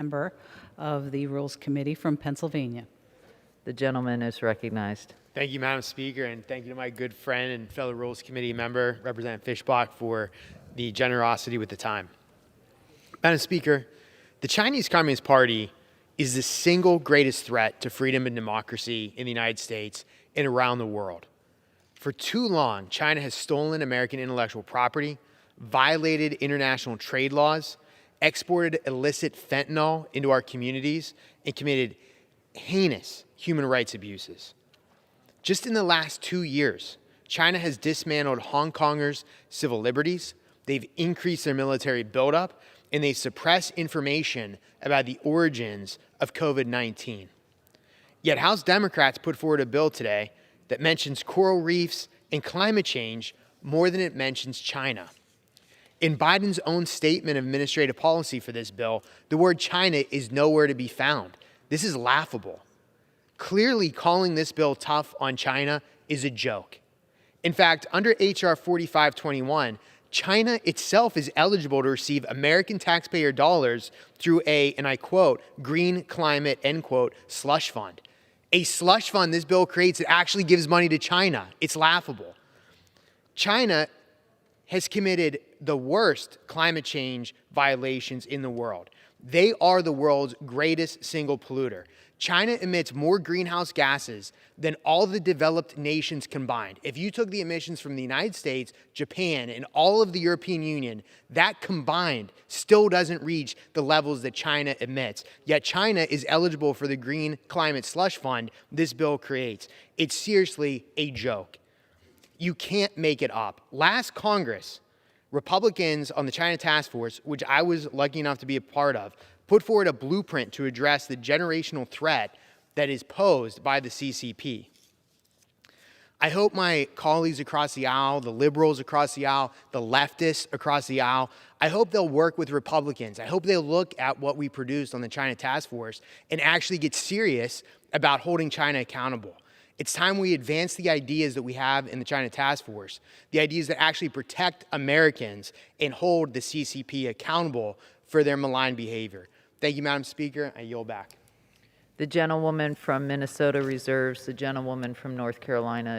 member of the Rules Committee from Pennsylvania. The gentleman is recognized. Thank you, Madam Speaker, and thank you to my good friend and fellow Rules Committee member, Representative Fischbach, for the generosity with the time. Madam Speaker, the Chinese Communist Party is the single greatest threat to freedom and democracy in the United States and around the world. For too long, China has stolen American intellectual property, violated international trade laws, exported illicit fentanyl into our communities, and committed heinous human rights abuses. Just in the last 2 years, China has dismantled Hong Kongers' civil liberties, they've increased their military buildup, and they suppress information about the origins of COVID-19. Yet House Democrats put forward a bill today that mentions coral reefs and climate change more than it mentions China. In Biden's own statement of administrative policy for this bill, the word China is nowhere to be found. This is laughable. Clearly, calling this bill tough on China is a joke. In fact, under H.R. 4521, China itself is eligible to receive American taxpayer dollars through a, and I quote, green climate, end quote, slush fund. A slush fund this bill creates that actually gives money to China. It's laughable. China has committed the worst climate change violations in the world. They are the world's greatest single polluter. China emits more greenhouse gases than all the developed nations combined. If you took the emissions from the United States, Japan, and all of the European Union, that combined still doesn't reach the levels that China emits. Yet China is eligible for the Green Climate Slush Fund this bill creates. It's seriously a joke. You can't make it up. Last Congress, Republicans on the China Task Force, which I was lucky enough to be a part of, put forward a blueprint to address the generational threat that is posed by the CCP. I hope my colleagues across the aisle, the liberals across the aisle, the leftists across the aisle, I hope they'll work with Republicans. I hope they'll look at what we produced on the China Task Force and actually get serious about holding China accountable. It's time we advance the ideas that we have in the China Task Force, the ideas that actually protect Americans and hold the CCP accountable for their malign behavior. Thank you, Madam Speaker. I yield back. The gentlewoman from Minnesota reserves. The gentlewoman from North Carolina